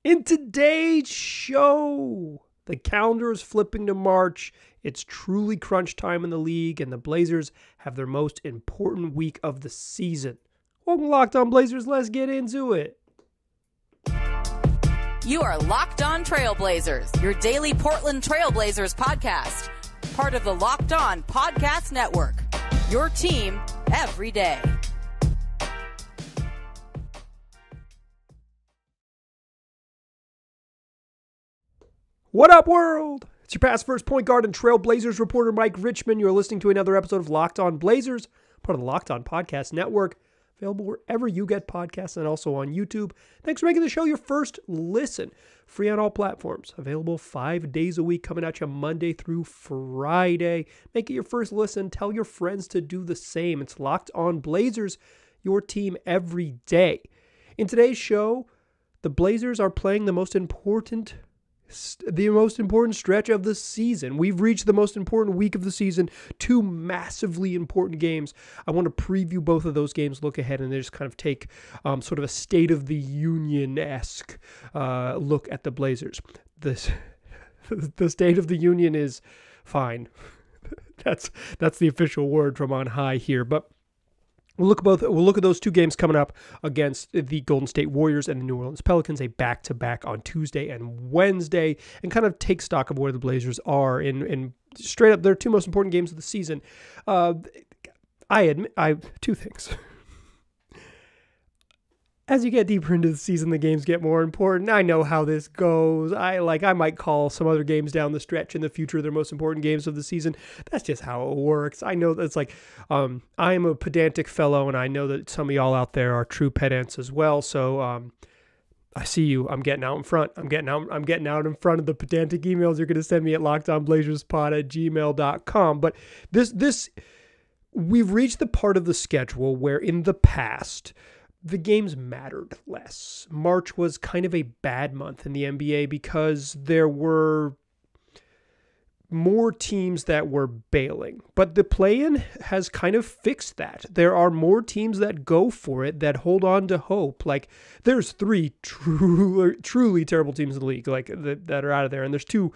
In today's show, the calendar is flipping to March. It's truly crunch time in the league, and the Blazers have their most important week of the season. Welcome to Locked On Blazers. Let's get into it. You are Locked On Trailblazers, your daily Portland Trailblazers podcast. Part of the Locked On Podcast Network, your team every day. What up, world? It's your past first point guard and Trailblazers reporter, Mike Richmond. You're listening to another episode of Locked On Blazers, part of the Locked On Podcast Network, available wherever you get podcasts and also on YouTube. Thanks for making the show your first listen. Free on all platforms. Available 5 days a week, coming at you Monday through Friday. Make it your first listen. Tell your friends to do the same. It's Locked On Blazers, your team every day. In today's show, the Blazers are playing the most important stretch of the season. We've reached the most important week of the season, 2 massively important games. I want to preview both of those games, look ahead, and just kind of take sort of a State of the Union-esque look at the Blazers. The State of the Union is fine. That's the official word from on high here, but We'll look at those 2 games coming up against the Golden State Warriors and the New Orleans Pelicans, a back-to-back on Tuesday and Wednesday, and kind of take stock of where the Blazers are in straight up their 2 most important games of the season. I 2 things. As you get deeper into the season, the games get more important. I know how this goes. I might call some other games down the stretch in the future their most important games of the season. That's just how it works. I know that's I am a pedantic fellow, and I know that some of y'all out there are true pedants as well. So I see you. I'm getting out in front. I'm getting out in front of the pedantic emails you're going to send me at lockedonblazerspod@gmail.com. But this we've reached the part of the schedule where in the past the games mattered less. March was kind of a bad month in the NBA because there were more teams that were bailing. But the play-in has kind of fixed that. There are more teams that go for it, that hold on to hope. Like, there's 3 truly terrible teams in the league, like that are out of there. And there's 2,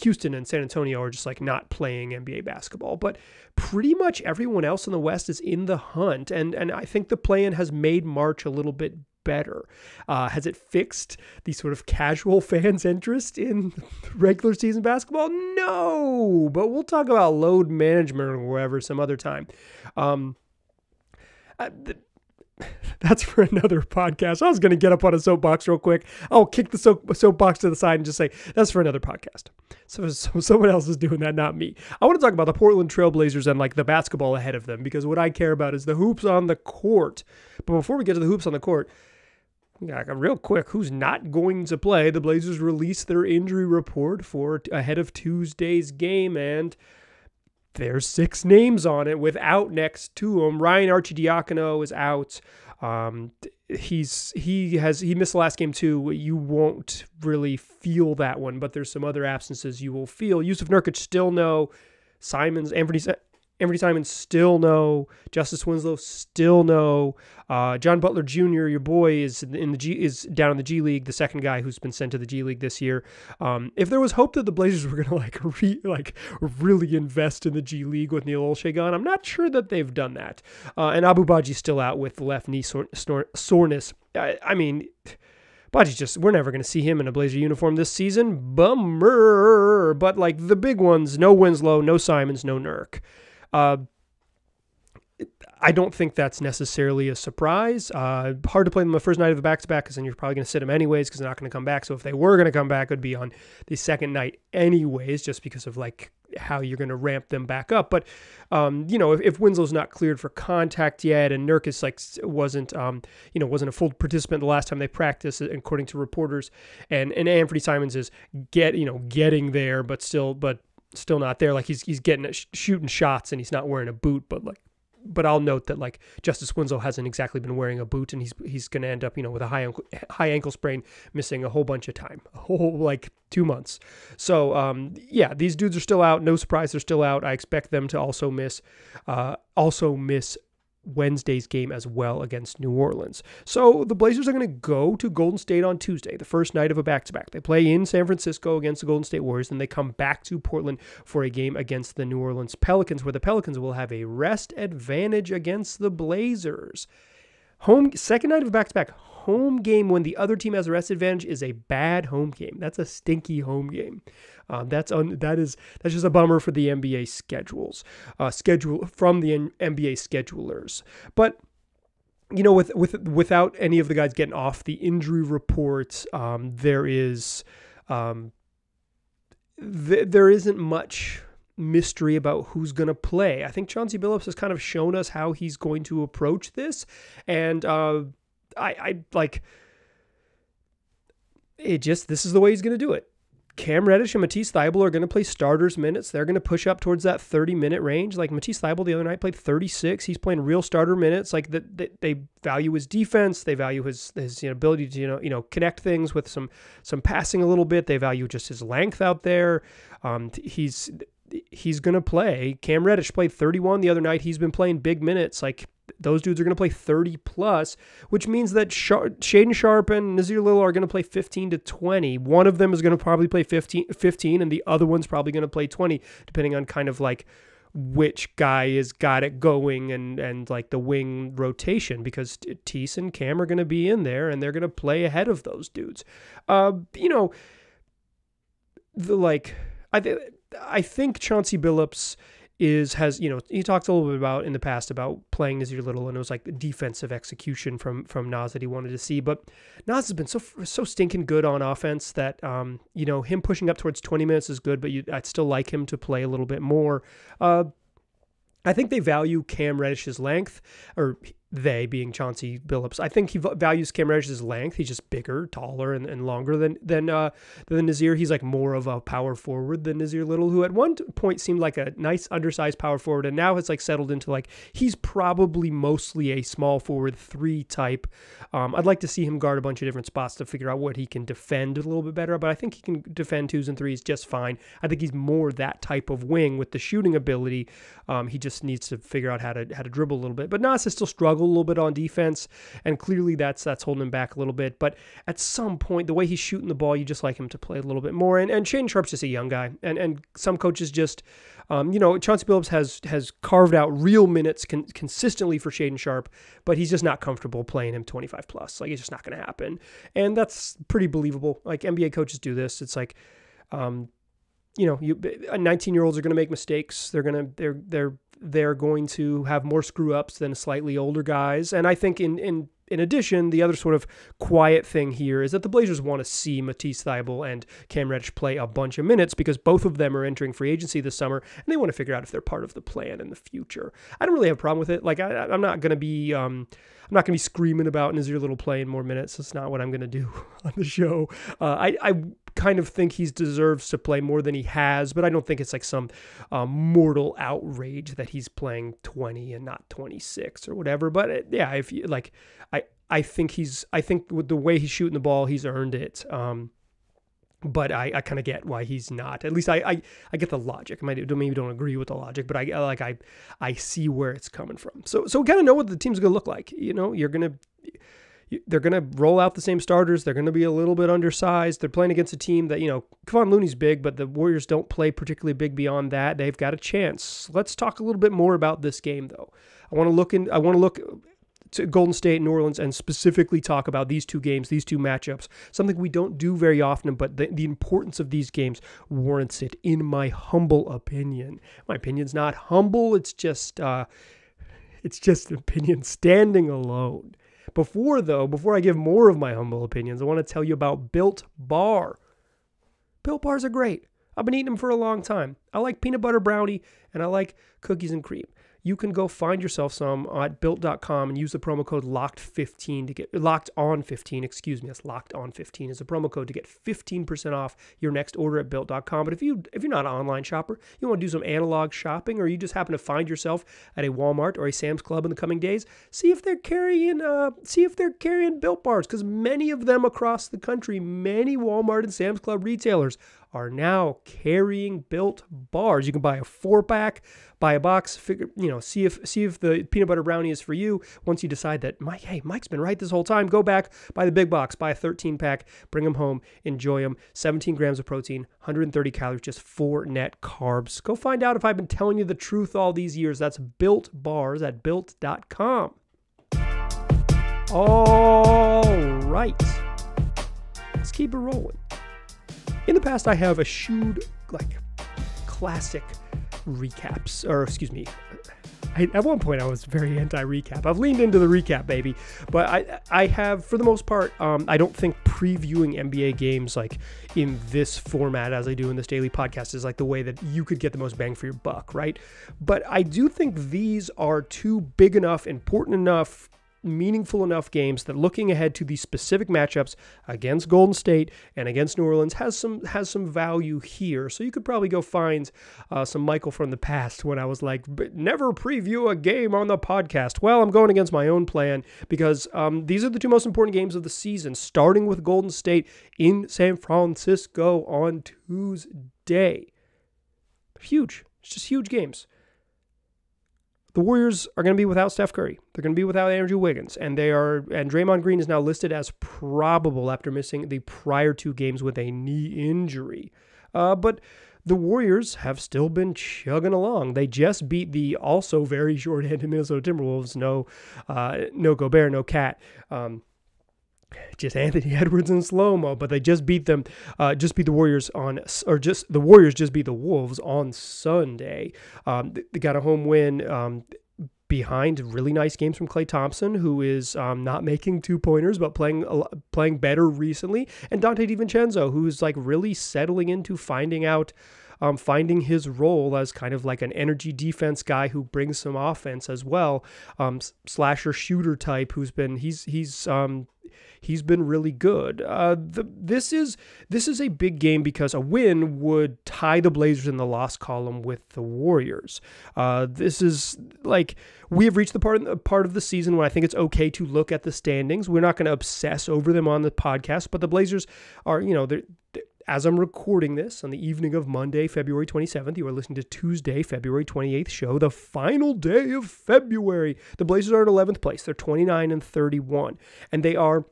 Houston and San Antonio are just not playing NBA basketball, but pretty much everyone else in the West is in the hunt. And I think the play-in has made March a little bit better. Has it fixed the sort of casual fans' interest in regular season basketball? No, but we'll talk about load management or whatever some other time. That's for another podcast. I was going to get up on a soapbox real quick. I'll kick the soapbox to the side and just say, that's for another podcast. So someone else is doing that, not me. I want to talk about the Portland Trailblazers and the basketball ahead of them, because what I care about is the hoops on the court. But before we get to the hoops on the court, real quick, who's not going to play? The Blazers released their injury report for ahead of Tuesday's game, and there's 6 names on it without next to him. Ryan Arcidiacono is out. He missed the last game too. You won't really feel that one, but there's some other absences you will feel. Yusuf Nurkic still no. Anthony Simons still no. Justice Winslow still no. John Butler Jr., your boy, is down in the G League, the second guy who's been sent to the G League this year. If there was hope that the Blazers were going to really invest in the G League with Neil Olshey gone, I'm not sure that they've done that. And Abu Baji's still out with left knee soreness. Baji's we're never going to see him in a Blazer uniform this season. Bummer. But the big ones, no Winslow, no Simons, no Nurk. I don't think that's necessarily a surprise. Hard to play them the first night of the back-to-back because then you're probably going to sit them anyways because they're not going to come back. So if they were going to come back, it would be on the second night anyways, just because of how you're going to ramp them back up. But, if Winslow's not cleared for contact yet and Nurkic wasn't a full participant the last time they practiced, according to reporters, and Anthony Simons is getting there, but still not there. He's getting shooting shots and he's not wearing a boot, but I'll note that Justice Winslow hasn't exactly been wearing a boot, and he's going to end up with a high ankle sprain, missing a whole bunch of time, a whole 2 months. So these dudes are still out. No surprise, they're still out. I expect them to also miss Wednesday's game as well against New Orleans. So the Blazers are going to go to Golden State on Tuesday, the first night of a back-to-back. They play in San Francisco against the Golden State Warriors, then they come back to Portland for a game against the New Orleans Pelicans, where the Pelicans will have a rest advantage against the Blazers. Second night of a back-to-back. Home game when the other team has a rest advantage is a bad home game. That's a stinky home game. That's just a bummer for the NBA schedule from the NBA schedulers. But without any of the guys getting off the injury report, there isn't much mystery about who's going to play. I think Chauncey Billups has kind of shown us how he's going to approach this, and this is the way he's going to do it. Cam Reddish and Matisse Thybulle are going to play starters minutes. They're going to push up towards that 30-minute range. Like Matisse Thybulle the other night played 36. He's playing real starter minutes. Like they value his defense. They value his ability to connect things with some passing a little bit. They value just his length out there. He's going to play. Cam Reddish played 31 the other night. He's been playing big minutes. Like those dudes are going to play 30 plus, which means that Shaedon Sharpe and Nassir Lillard are going to play 15 to 20. One of them is going to probably play 15, and the other one's probably going to play 20, depending on kind of like which guy has got it going and like the wing rotation, because Matisse and Cam are going to be in there and they're going to play ahead of those dudes. I think Chauncey Billups he talked a little bit about in the past about playing Nassir Little, and it was like the defensive execution from Nas that he wanted to see. But Nas has been so stinking good on offense that him pushing up towards 20 minutes is good, but I'd still like him to play a little bit more. I think they value Cam Reddish's length, or they being Chauncey Billups. I think he values Cam Reddish's length. He's just bigger, taller, and longer than Nassir. He's like more of a power forward than Nassir Little, who at one point seemed like a nice undersized power forward, and now has like settled into like he's probably mostly a small forward 3 type. I'd like to see him guard a bunch of different spots to figure out what he can defend a little bit better, but I think he can defend 2s and 3s just fine. I think he's more that type of wing with the shooting ability. He just needs to figure out how to dribble a little bit. But Nas has still struggled a little bit on defense, and clearly that's holding him back a little bit. But at some point, the way he's shooting the ball, you just like him to play a little bit more. And Shaedon Sharpe's just a young guy, and some coaches just, Chauncey Billups has carved out real minutes consistently for Shaedon Sharpe, but he's just not comfortable playing him 25 plus. Like, it's just not going to happen, and that's pretty believable. Like, NBA coaches do this. It's like, 19-year-olds are going to make mistakes. They're going to have more screw ups than slightly older guys. And I think in addition, the other sort of quiet thing here is that the Blazers want to see Matisse Thybulle and Cam Reddish play a bunch of minutes, because both of them are entering free agency this summer, and they want to figure out if they're part of the plan in the future. I don't really have a problem with it. Like, I'm not going to be screaming about Nassir Little playing more minutes. That's not what I'm going to do on the show. I kind of think he deserves to play more than he has, but I don't think it's like some mortal outrage that he's playing 20 and not 26 or whatever. But if you like, I think with the way he's shooting the ball, he's earned it. But I kind of get why he's not. At least I get the logic. I maybe don't agree with the logic, but I see where it's coming from. So we kind of know what the team's going to look like. They're going to roll out the same starters. They're going to be a little bit undersized. They're playing against a team that, Kevon Looney's big, but the Warriors don't play particularly big beyond that. They've got a chance. Let's talk a little bit more about this game, though. I want to look to Golden State and New Orleans and specifically talk about these two games, these two matchups, something we don't do very often, but the importance of these games warrants it, in my humble opinion. My opinion's not humble. It's just an opinion standing alone. Before I give more of my humble opinions, I want to tell you about Built Bar. Built Bars are great. I've been eating them for a long time. I like peanut butter brownie, and I like cookies and cream. You can go find yourself some at built.com and use the promo code LOCKED15 to get LOCKEDON15. Excuse me, that's LOCKEDON15 is a promo code to get 15% off your next order at built.com. But if you're not an online shopper, you want to do some analog shopping, or you just happen to find yourself at a Walmart or a Sam's Club in the coming days, see if they're carrying Built Bars, because many of them across the country, many Walmart and Sam's Club retailers are now carrying Built Bars. You can buy a 4-pack, buy a box, see if the peanut butter brownie is for you. Once you decide that Mike's been right this whole time, go back, buy the big box, buy a 13-pack, bring them home, enjoy them. 17 grams of protein, 130 calories, just 4 net carbs. Go find out if I've been telling you the truth all these years. That's Built Bars at built.com. All right, let's keep it rolling. In the past, I have eschewed classic recaps, or excuse me, at one point I was very anti-recap. I've leaned into the recap, baby, but I have, for the most part, I don't think previewing NBA games like in this format as I do in this daily podcast is like the way that you could get the most bang for your buck, right? But I do think these are two big enough, important enough, meaningful enough games that looking ahead to these specific matchups against Golden State and against New Orleans has some value here. So you could probably go find some Michael from the past when I was like, never preview a game on the podcast. Well, I'm going against my own plan because these are the two most important games of the season, starting with Golden State in San Francisco on Tuesday. Huge. It's just huge games. The Warriors are going to be without Steph Curry. They're going to be without Andrew Wiggins, and Draymond Green is now listed as probable after missing the prior 2 games with a knee injury. But the Warriors have still been chugging along. They just beat the also very short-handed Minnesota Timberwolves. No Gobert, no Cat. Just Anthony Edwards in slow-mo, but they just beat them, the Warriors the Warriors just beat the Wolves on Sunday. They got a home win behind really nice games from Klay Thompson, who is not making 2-pointers, but playing better recently, and Dante DiVincenzo, who's like really settling into finding his role as kind of like an energy defense guy who brings some offense as well, slasher shooter type he's been really good. This is a big game because a win would tie the Blazers in the loss column with the Warriors. This is like we have reached the part of the season when I think it's okay to look at the standings. We're not going to obsess over them on the podcast, but the Blazers are, as I'm recording this on the evening of Monday, February 27th, you are listening to Tuesday, February 28th show, the final day of February. The Blazers are in 11th place. They're 29-31, and they are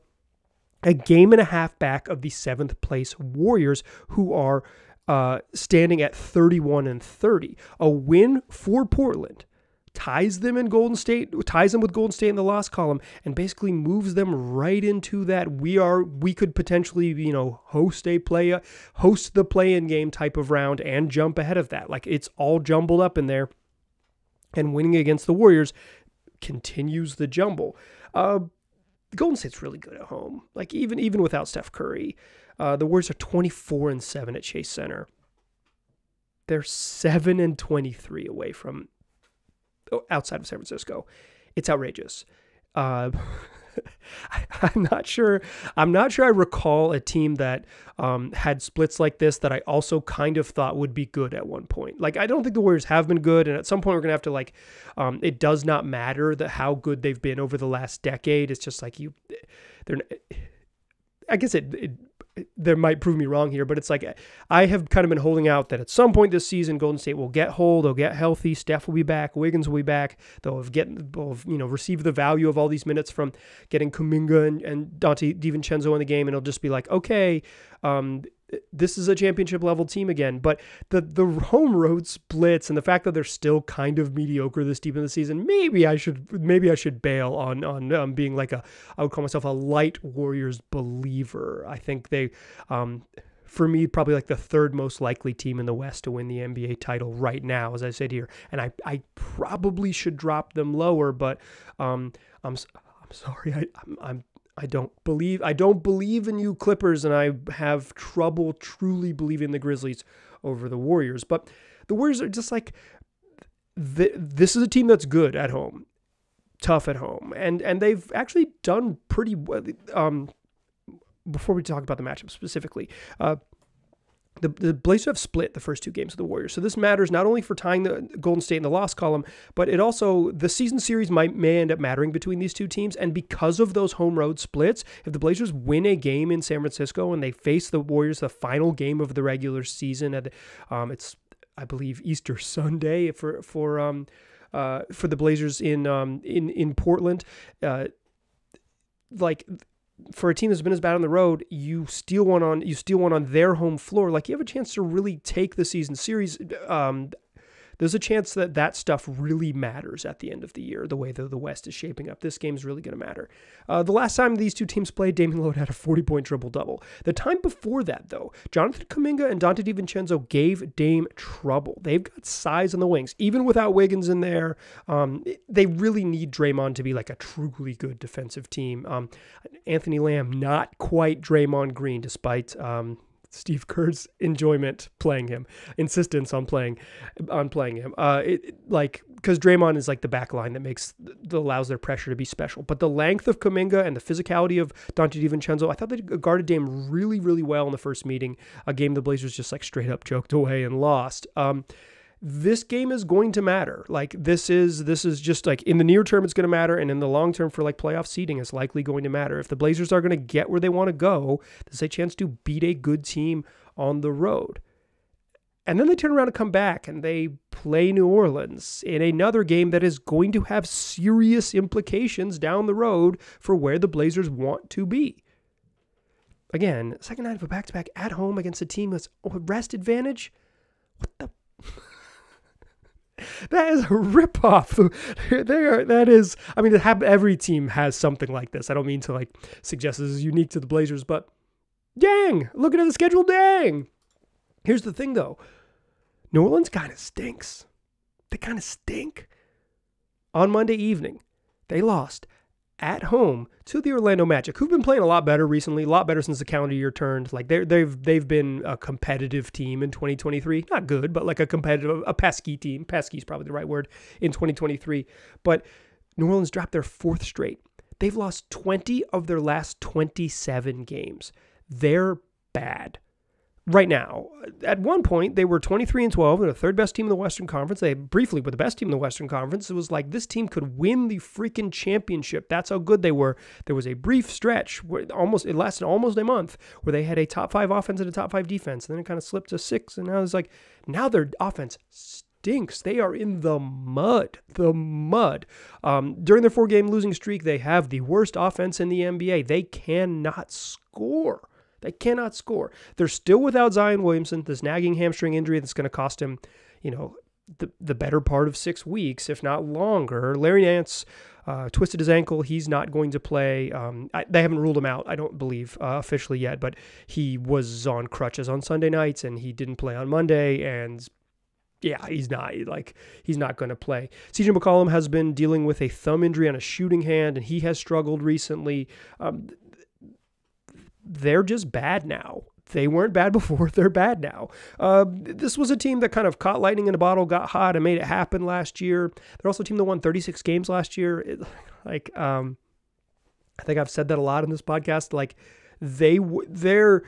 a game and a half back of the 7th place Warriors, who are standing at 31-30. A win for Portland ties them with Golden State in the loss column, and basically moves them right into that we could potentially host the play-in game type of round and jump ahead of that. Like, it's all jumbled up in there, and winning against the Warriors continues the jumble. Golden State's really good at home. Like, even without Steph Curry, the Warriors are 24-7 at Chase Center. They're 7-23 away from outside of San Francisco. It's outrageous. I'm not sure I recall a team that had splits like this that I also kind of thought would be good at one point. Like, I don't think the Warriors have been good, and at some point we're gonna have to it does not matter how good they've been over the last decade. It's just like I guess there might prove me wrong here, but it's like I have kind of been holding out that at some point this season, Golden State will get whole, they'll get healthy, Steph will be back, Wiggins will be back, they'll have received the value of all these minutes from getting Kuminga and Dante DiVincenzo in the game, and it'll just be like, okay, this is a championship level team again. But the home road splits and the fact that they're still kind of mediocre this deep in the season, maybe I should bail on being like I would call myself a light Warriors believer. I think they, for me, probably like the 3rd most likely team in the West to win the NBA title right now, as I said here. And I probably should drop them lower, but I'm sorry, I don't believe in you Clippers, and I have trouble truly believing the Grizzlies over the Warriors. But the Warriors are just like, this is a team that's good at home, tough at home, and they've actually done pretty well. Before we talk about the matchup specifically, the Blazers have split the first 2 games of the Warriors. So this matters not only for tying the Golden State in the loss column, but it also, the season series may end up mattering between these two teams. And because of those home road splits, if the Blazers win a game in San Francisco and they face the Warriors the final game of the regular season, it's, I believe, Easter Sunday for for the Blazers in Portland. Like, for a team that's been as bad on the road, you steal one on their home floor. Like, you have a chance to really take the season series. There's a chance that stuff really matters at the end of the year, the way the West is shaping up. This game's really going to matter. The last time these two teams played, Damian Lillard had a 40-point triple-double. The time before that, though, Jonathan Kuminga and Dante DiVincenzo gave Dame trouble. They've got size on the wings. Even without Wiggins in there, they really need Draymond to be like a truly good defensive team. Anthony Lamb, not quite Draymond Green, despite Steve Kerr's insistence on playing him. Because Draymond is like the back line that allows their pressure to be special. But the length of Kuminga and the physicality of Dante DiVincenzo, I thought they guarded Dame really, really well in the first meeting, a game the Blazers just like straight up choked away and lost. This game is going to matter. Like, this is just like, in the near term, it's going to matter. And in the long term, for like playoff seeding, it's likely going to matter. If the Blazers are going to get where they want to go, there's a chance to beat a good team on the road. And then they turn around and come back and they play New Orleans in another game that is going to have serious implications down the road for where the Blazers want to be. Again, second night of a back-to-back at home against a team with rest advantage. What the... That is a ripoff. Every team has something like this. I don't mean to like suggest this is unique to the Blazers, but dang, looking at the schedule, dang. Here's the thing though. New Orleans kind of stinks. They kind of stink. On Monday evening, they lost at home to the Orlando Magic, who've been playing a lot better recently, a lot better since the calendar year turned. Like they've been a competitive team in 2023. Not good, but like a pesky team. Pesky is probably the right word in 2023. But New Orleans dropped their fourth straight. They've lost 20 of their last 27 games. They're bad. Right now, at one point, they were 23-12. They're the third best team in the Western Conference. They briefly were the best team in the Western Conference. It was like this team could win the freaking championship. That's how good they were. There was a brief stretch where it lasted almost a month where they had a top 5 offense and a top 5 defense. And then it kind of slipped to 6. And now their offense stinks. They are in the mud. During their 4-game losing streak, they have the worst offense in the NBA. They cannot score. They cannot score. They're still without Zion Williamson, this nagging hamstring injury that's going to cost him, the better part of 6 weeks, if not longer. Larry Nance twisted his ankle. He's not going to play. They haven't ruled him out, I don't believe, officially yet, but he was on crutches on Sunday nights, and he didn't play on Monday, and yeah, he's not going to play. CJ McCollum has been dealing with a thumb injury on a shooting hand, and he has struggled recently. They're just bad now. They weren't bad before. They're bad now. This was a team that kind of caught lightning in a bottle, got hot, and made it happen last year. They're also a team that won 36 games last year. I think I've said that a lot in this podcast. Like, their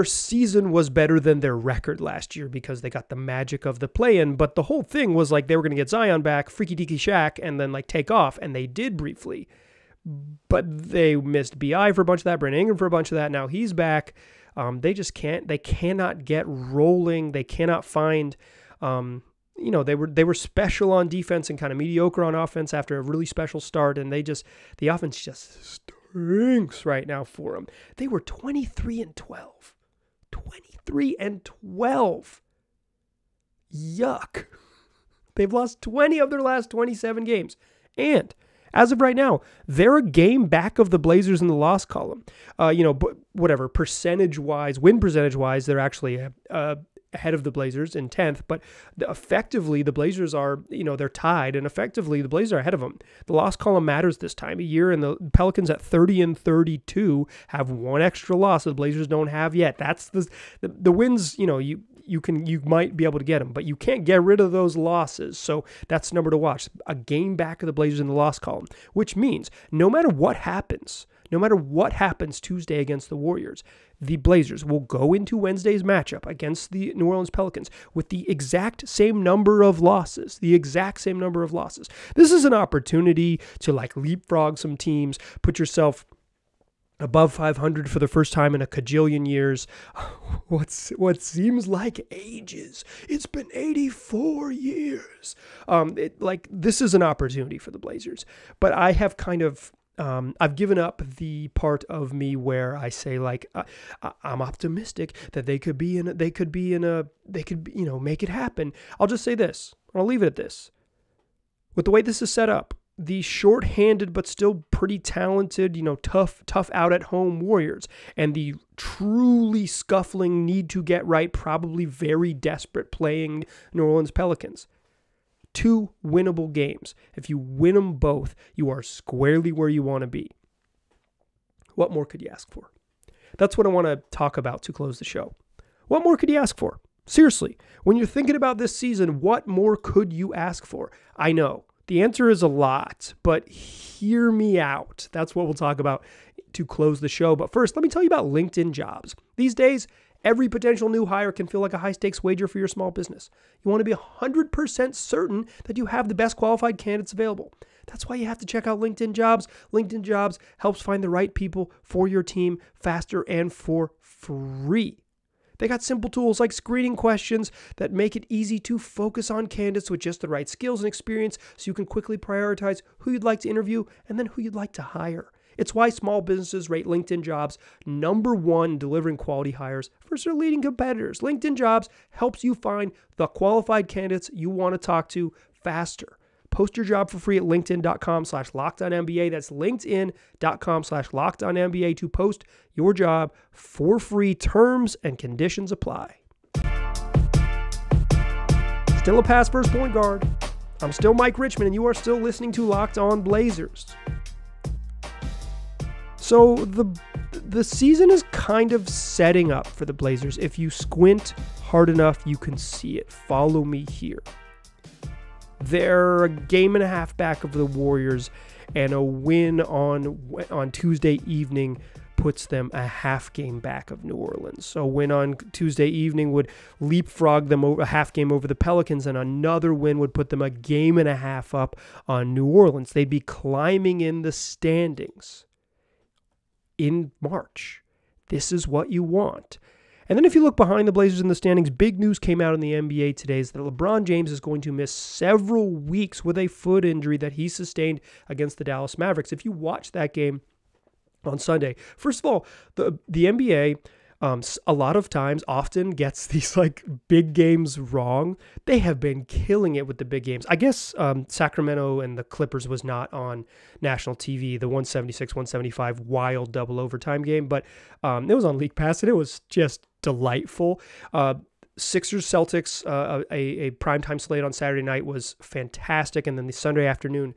season was better than their record last year because they got the magic of the play-in. But the whole thing was like they were going to get Zion back, freaky deaky Shaq, and then like take off, and they did briefly. But they missed BI for a bunch of that, Brandon Ingram for a bunch of that. Now he's back. They just can't. They cannot get rolling. They cannot find. They were special on defense and kind of mediocre on offense after a really special start, and the offense just stinks right now for them. They were 23-12. 23-12. Yuck. They've lost 20 of their last 27 games, and as of right now, they're a game back of the Blazers in the loss column. Whatever, win percentage-wise, they're actually ahead of the Blazers in 10th, but effectively the Blazers are, they're tied, and effectively the Blazers are ahead of them. The loss column matters this time of year, and the Pelicans at 30-32 have one extra loss that the Blazers don't have yet. That's the wins, you might be able to get them, but you can't get rid of those losses. So that's the number to watch. A game back of the Blazers in the loss column, which means no matter what happens Tuesday against the Warriors, the Blazers will go into Wednesday's matchup against the New Orleans Pelicans with the exact same number of losses. This is an opportunity to like leapfrog some teams, put yourself above 500 for the first time in a cajillion years. What seems like ages. It's been 84 years. This is an opportunity for the Blazers. But I have kind of I've given up the part of me where I say I'm optimistic that they could make it happen. I'll just say this. I'll leave it at this. With the way this is set up, the short-handed but still pretty talented, tough out at home Warriors, and the truly scuffling, need to get right, probably very desperate playing New Orleans Pelicans. 2 winnable games. If you win them both, you are squarely where you want to be. What more could you ask for? That's what I want to talk about to close the show. What more could you ask for? Seriously, when you're thinking about this season, what more could you ask for? I know. The answer is a lot, but hear me out. That's what we'll talk about to close the show. But first, let me tell you about LinkedIn Jobs. These days, every potential new hire can feel like a high-stakes wager for your small business. You want to be 100% certain that you have the best qualified candidates available. That's why you have to check out LinkedIn Jobs. LinkedIn Jobs helps find the right people for your team faster and for free. They got simple tools like screening questions that make it easy to focus on candidates with just the right skills and experience so you can quickly prioritize who you'd like to interview and then who you'd like to hire. It's why small businesses rate LinkedIn Jobs #1 in delivering quality hires versus their leading competitors. LinkedIn Jobs helps you find the qualified candidates you want to talk to faster. Post your job for free at linkedin.com/LockedOnNBA. That's linkedin.com/LockedOnNBA to post your job for free. Terms and conditions apply. Still a pass first point guard. I'm still Mike Richmond, and you are still listening to Locked On Blazers. So the season is kind of setting up for the Blazers. If you squint hard enough, you can see it. Follow me here. They're a game and a half back of the Warriors, and a win on Tuesday evening puts them a half game back of New Orleans. So a win on Tuesday evening would leapfrog them over a half game over the Pelicans, and another win would put them a game and a half up on New Orleans. They'd be climbing in the standings in March. This is what you want. And then if you look behind the Blazers in the standings, big news came out in the NBA today is that LeBron James is going to miss several weeks with a foot injury that he sustained against the Dallas Mavericks. If you watch that game on Sunday, first of all, the NBA a lot of times often gets these big games wrong. They have been killing it with the big games. I guess Sacramento and the Clippers was not on national TV, the 176-175 wild double overtime game, but it was on League Pass, and it was just delightful. Sixers Celtics, a primetime slate on Saturday night was fantastic, and then the Sunday afternoon,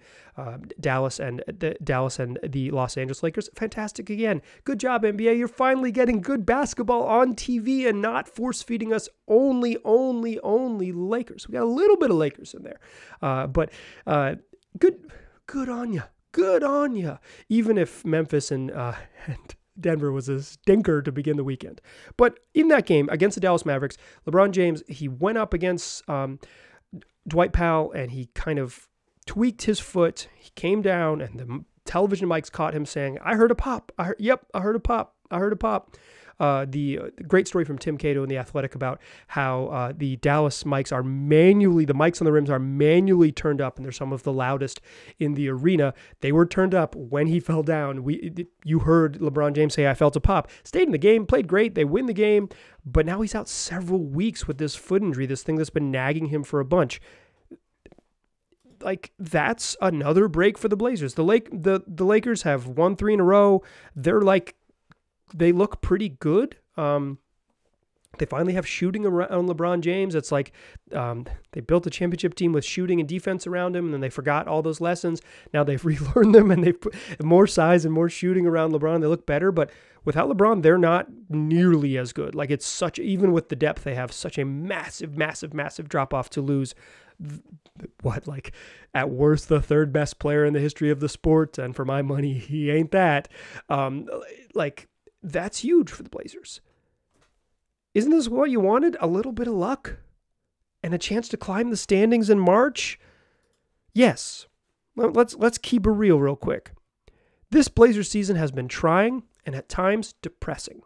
Dallas and the Los Angeles Lakers, fantastic again. Good job, NBA. You're finally getting good basketball on TV and not force feeding us only Lakers. We got a little bit of Lakers in there, but good on you. Good on you. Even if Memphis and Denver was a stinker to begin the weekend. But in that game against the Dallas Mavericks, LeBron James, he went up against Dwight Powell, and he kind of tweaked his foot. He came down, and the television mics caught him saying, "I heard a pop. I heard a pop. I heard a pop." The great story from Tim Cato in The Athletic about how the Dallas mics the mics on the rims are manually turned up, and they're some of the loudest in the arena. They were turned up when he fell down. You heard LeBron James say, "I felt a pop." Stayed in the game, played great. They win the game, but now he's out several weeks with this foot injury, this thing that's been nagging him for a bunch. That's another break for the Blazers. The Lakers have won 3 in a row. They look pretty good. They finally have shooting around LeBron James. It's they built a championship team with shooting and defense around him, and then they forgot all those lessons. Now they've relearned them, and they've put more size and more shooting around LeBron. They look better, but without LeBron, they're not nearly as good. Even with the depth they have, such a massive, massive, massive drop-off to lose at worst the third best player in the history of the sport, and for my money, he ain't that. That's huge for the Blazers. Isn't this what you wanted? A little bit of luck and a chance to climb the standings in March? Yes. Let's keep it real quick. This Blazers season has been trying and at times depressing.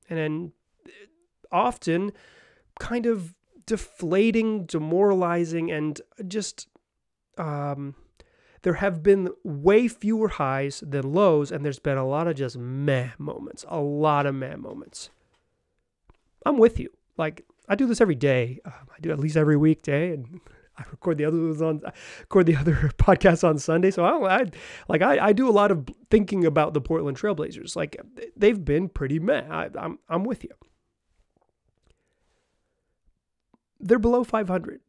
And then often kind of deflating, demoralizing, and just there have been way fewer highs than lows, and there's been a lot of just meh moments, a lot of meh moments. I'm with you. Like, I do this every day. I do at least every weekday, and I record the other podcasts on Sunday. So I do a lot of thinking about the Portland Trailblazers. Like, they've been pretty meh. I'm with you. They're below 500.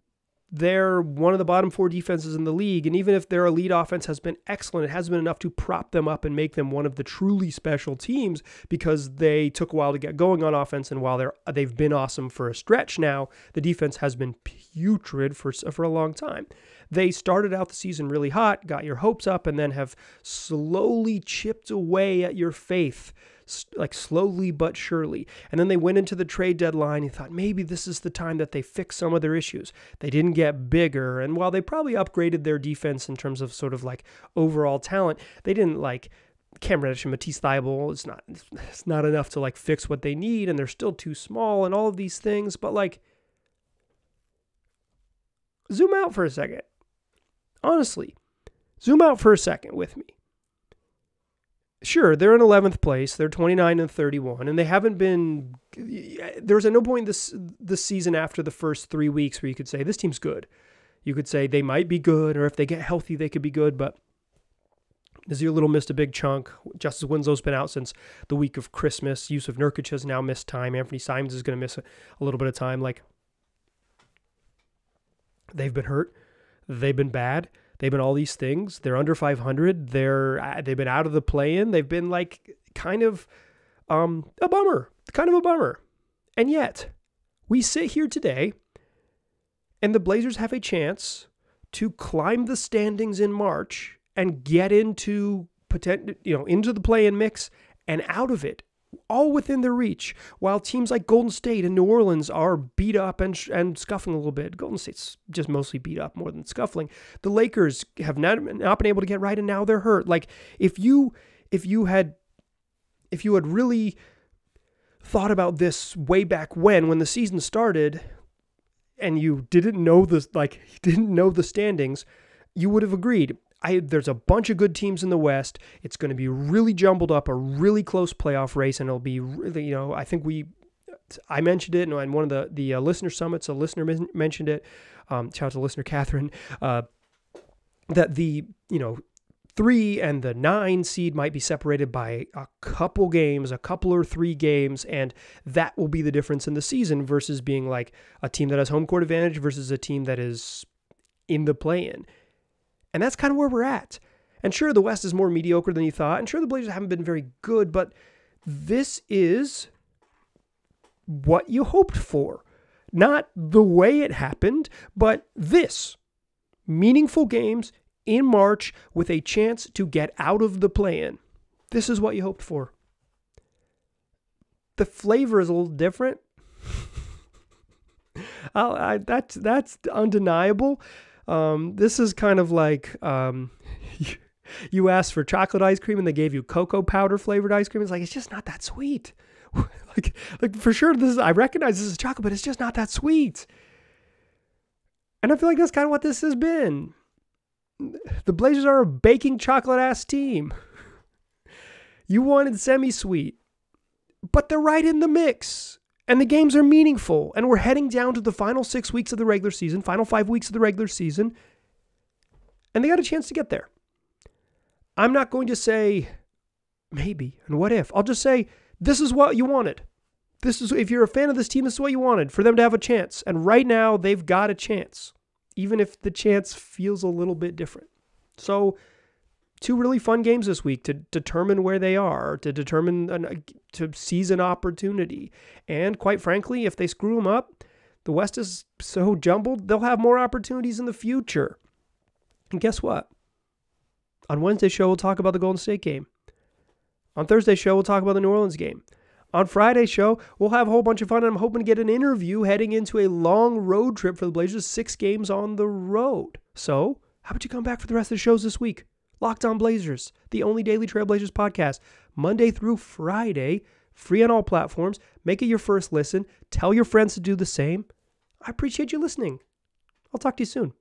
They're one of the bottom 4 defenses in the league, and even if their elite offense has been excellent, it hasn't been enough to prop them up and make them one of the truly special teams because they took a while to get going on offense, and while they've been awesome for a stretch now, the defense has been putrid for a long time. They started out the season really hot, got your hopes up, and then have slowly chipped away at your faith, like slowly but surely. And then they went into the trade deadline and thought maybe this is the time that they fix some of their issues. They didn't get bigger, and while they probably upgraded their defense in terms of sort of like overall talent, they didn't like Cam Reddish and Matisse Thybulle. It's not enough to like fix what they need, and they're still too small and all of these things. But like, zoom out for a second. Honestly, zoom out for a second with me. Sure, they're in 11th place. They're 29-31, and they haven't been. There's at no point this season after the first 3 weeks where you could say this team's good. You could say they might be good, or if they get healthy, they could be good. But Nassir Little missed a big chunk. Justice Winslow's been out since the week of Christmas. Yusuf Nurkic has now missed time. Anthony Simons is going to miss a little bit of time. Like, they've been hurt. They've been bad. They've been all these things. They're under 500. They've been out of the play-in. They've been like kind of a bummer. And yet, we sit here today, and the Blazers have a chance to climb the standings in March and get into into the play-in mix and out of it, all within their reach, while teams like Golden State and New Orleans are beat up and scuffling a little bit. Golden State's just mostly beat up more than scuffling. The Lakers have not been able to get right, and now they're hurt. Like, if you had really thought about this way back when the season started, and you didn't know the standings, you would have agreed. There's a bunch of good teams in the West. It's going to be really jumbled up, a really close playoff race, and it'll be really, I think I mentioned it, and one of the listener summits, a listener mentioned it, shout out to listener Catherine, that the 3 and the 9 seed might be separated by a couple or 3 games, and that will be the difference in the season versus being like a team that has home court advantage versus a team that is in the play-in. And that's kind of where we're at. And sure, the West is more mediocre than you thought. And sure, the Blazers haven't been very good, but this is what you hoped for. Not the way it happened, but this. Meaningful games in March with a chance to get out of the play-in. This is what you hoped for. The flavor is a little different. That's undeniable. This is kind of like you asked for chocolate ice cream and they gave you cocoa powder flavored ice cream. It's like, it's just not that sweet. like for sure, I recognize this is chocolate, but it's just not that sweet. And I feel like that's kind of what this has been. The Blazers are a baking chocolate ass team. You wanted semi-sweet, but they're right in the mix. And the games are meaningful. And we're heading down to the final 6 weeks of the regular season, final 5 weeks of the regular season. And they got a chance to get there. I'm not going to say maybe and what if. I'll just say this is what you wanted. If you're a fan of this team, this is what you wanted, for them to have a chance. And right now, they've got a chance, even if the chance feels a little bit different. So, 2 really fun games this week to determine where they are, to seize an opportunity. And quite frankly, if they screw them up, the West is so jumbled, they'll have more opportunities in the future. And guess what? On Wednesday's show, we'll talk about the Golden State game. On Thursday's show, we'll talk about the New Orleans game. On Friday's show, we'll have a whole bunch of fun, and I'm hoping to get an interview heading into a long road trip for the Blazers, 6 games on the road. So, how about you come back for the rest of the shows this week? Locked On Blazers, the only daily Trailblazers podcast, Monday through Friday, free on all platforms. Make it your first listen. Tell your friends to do the same. I appreciate you listening. I'll talk to you soon.